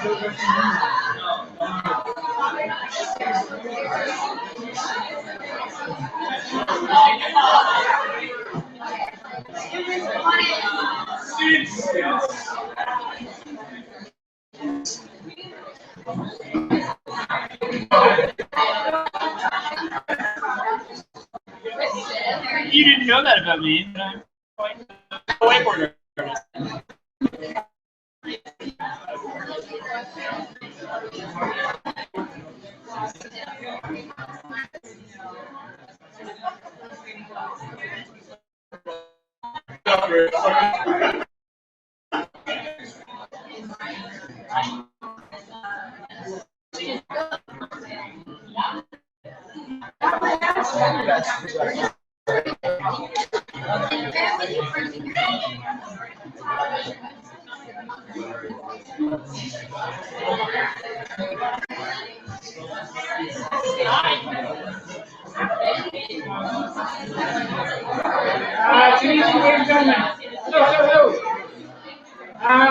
You didn't know that about me, but I'm quite a whiteboard artist.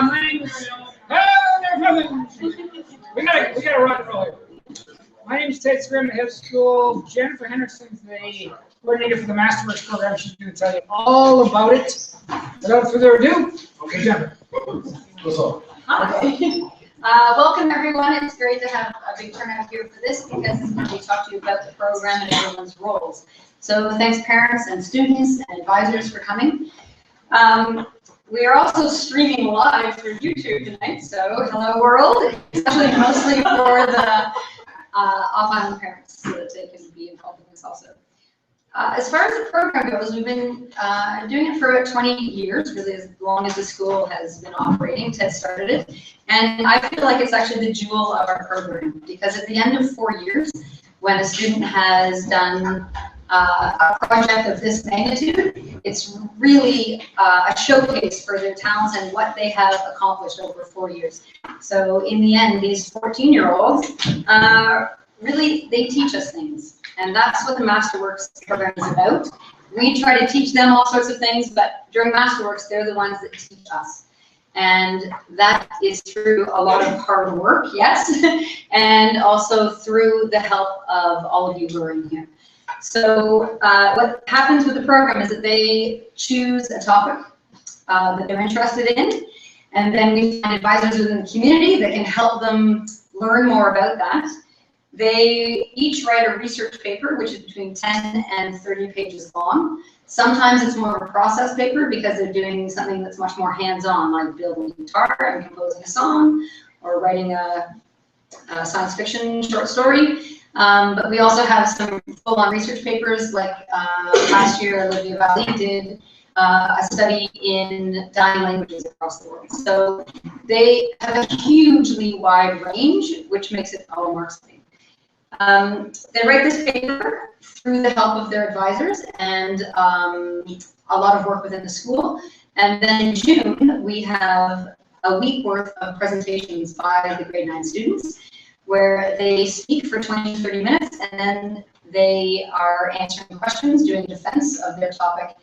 My name's we gotta rock and roll here. My name is Ted Scrim, the head of school. Jennifer Henrichsen is the coordinator for the Masterworks program. She's going to tell you all about it. Without further ado, okay, Jennifer. Hi. Welcome everyone. It's great to have a big turnout here for this because we talk to you about the program and everyone's roles. So thanks parents and students and advisors for coming. We are also streaming live through YouTube tonight, so hello world, especially mostly for the off-island parents so that they can be involved in this also. As far as the program goes, we've been doing it for about 20 years, really as long as the school has been operating. Ted started it, and I feel like it's actually the jewel of our program because at the end of 4 years, when a student has done a project of this magnitude, it's really a showcase for their talents and what they have accomplished over 4 years. So in the end, these 14-year-olds, really, they teach us things. And that's what the Masterworks program is about. We try to teach them all sorts of things, but during Masterworks, they're the ones that teach us. And that is through a lot of hard work, yes, and also through the help of all of you who are in here. So what happens with the program is that they choose a topic that they're interested in, and then we find advisors within the community that can help them learn more about that. They each write a research paper, which is between 10 and 30 pages long. Sometimes it's more of a process paper because they're doing something that's much more hands-on, like building a guitar and composing a song, or writing a science fiction short story. But we also have some full-on research papers, like last year Olivia Valley did a study in dying languages across the world. So they have a hugely wide range, which makes it all more exciting. They write this paper through the help of their advisors and a lot of work within the school. And then in June, we have a week worth of presentations by the grade 9 students, where they speak for 20 to 30 minutes, and then they are answering questions, doing defense of their topic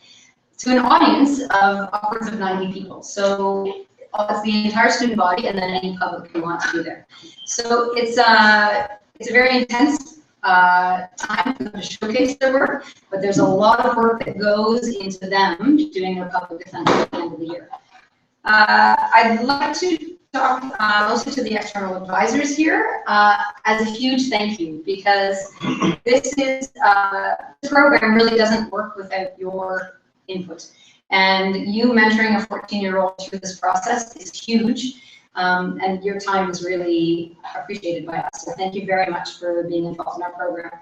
to an audience of upwards of 90 people. So it's the entire student body and then any public who wants to be there. So it's a very intense time for them to showcase their work, but there's a lot of work that goes into them doing their public defense at the end of the year. I'd like to talk mostly to the external advisors here as a huge thank you, because this program really doesn't work without your input. And you mentoring a 14-year-old through this process is huge, and your time is really appreciated by us. So thank you very much for being involved in our program.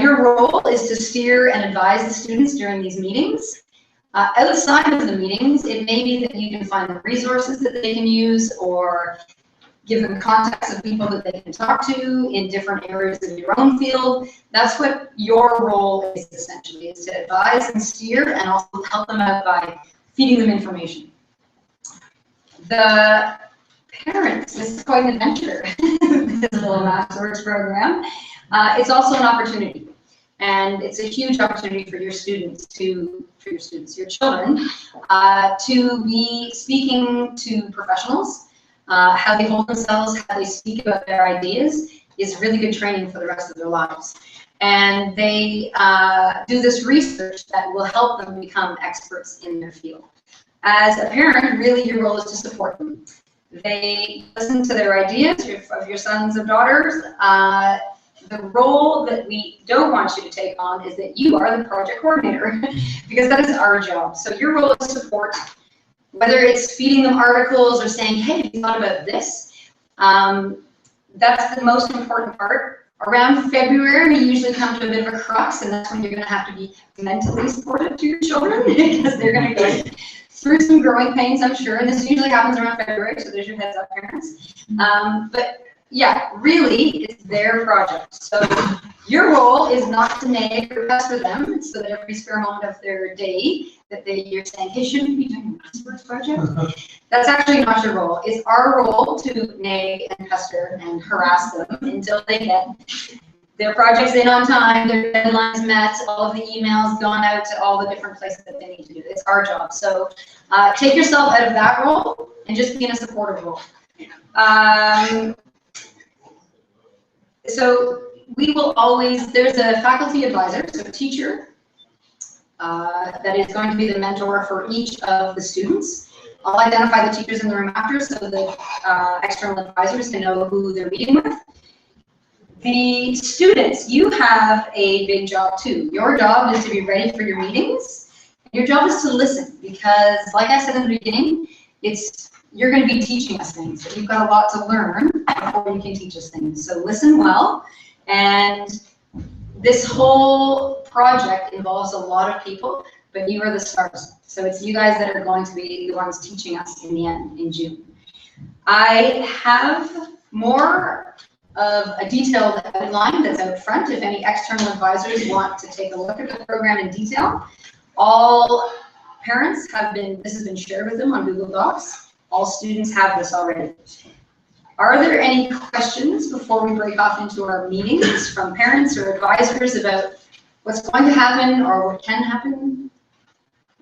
Your role is to steer and advise the students during these meetings. Outside of the meetings, it may be that you can find the resources that they can use or give them contacts of people that they can talk to in different areas of your own field. That's what your role is essentially, is to advise and steer and also help them out by feeding them information. The parents, this is quite an adventure, this little Masterworks program. It's also an opportunity. And it's a huge opportunity for your students your children, to be speaking to professionals how they hold themselves, how they speak about their ideas is really good training for the rest of their lives. And they do this research that will help them become experts in their field. As a parent, really your role is to support them. They listen to their ideas of your sons and daughters. The role that we don't want you to take on is that you are the project coordinator, because that is our job. So your role is support, whether it's feeding them articles or saying, hey, have you thought about this? That's the most important part. Around February, we usually come to a bit of a crux, and that's when you're going to have to be mentally supportive to your children, because they're going to go through some growing pains, I'm sure, and this usually happens around February, so there's your heads up, parents. But yeah, really, it's their project. So your role is not to nag or pester them, so that every spare moment of their day that you're saying, hey, shouldn't we be doing a Masterworks project? That's actually not your role. It's our role to nag and pester and harass them until they get their projects in on time, their deadlines met, all of the emails gone out to all the different places that they need to do. It's our job. So take yourself out of that role and just be in a supportive role. So we will always, there's a faculty advisor, so a teacher, that is going to be the mentor for each of the students. I'll identify the teachers in the room after so that external advisors can know who they're meeting with. The students, you have a big job too. Your job is to be ready for your meetings. Your job is to listen, because like I said in the beginning, you're going to be teaching us things. So you've got a lot to learn before you can teach us things. So listen well. And this whole project involves a lot of people, but you are the stars. So it's you guys that are going to be the ones teaching us in the end, in June. I have more of a detailed outline that's out front if any external advisors want to take a look at the program in detail. All parents this has been shared with them on Google Docs. All students have this already. Are there any questions before we break off into our meetings from parents or advisors about what's going to happen or what can happen?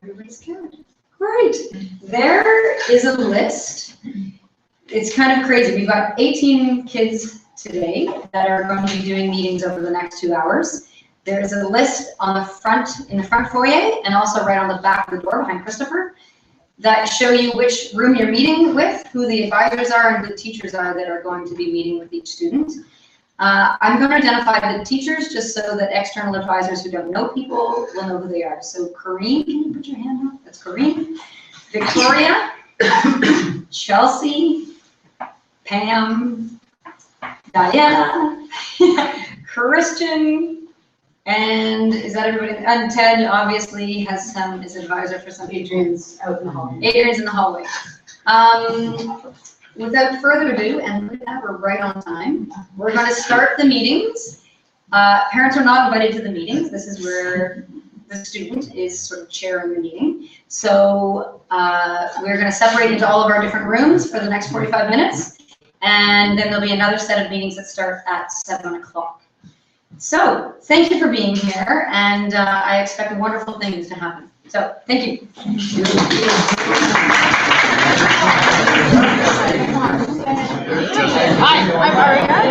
Everybody's good. Great. There is a list. It's kind of crazy. We've got 18 kids today that are going to be doing meetings over the next 2 hours. There is a list on the front, in the front foyer, and also right on the back of the door behind Christopher, that show you which room you're meeting with, who the advisors are, and who the teachers are that are going to be meeting with each student. I'm going to identify the teachers just so that external advisors who don't know people will know who they are. So Corrine, can you put your hand up? That's Corrine. Victoria, Chelsea, Pam, Diana, Christian, and is that everybody? And Ted obviously has is advisor for some. Adrian's out in the hallway. Adrian's in the hallway. Without further ado, and with that, we're right on time. We're going to start the meetings. Parents are not invited to the meetings. This is where the student is sort of chairing the meeting. So we're going to separate into all of our different rooms for the next 45 minutes. And then there'll be another set of meetings that start at 7 o'clock. So thank you for being here, and I expect wonderful things to happen. So thank you. Hi, I'm Ariana.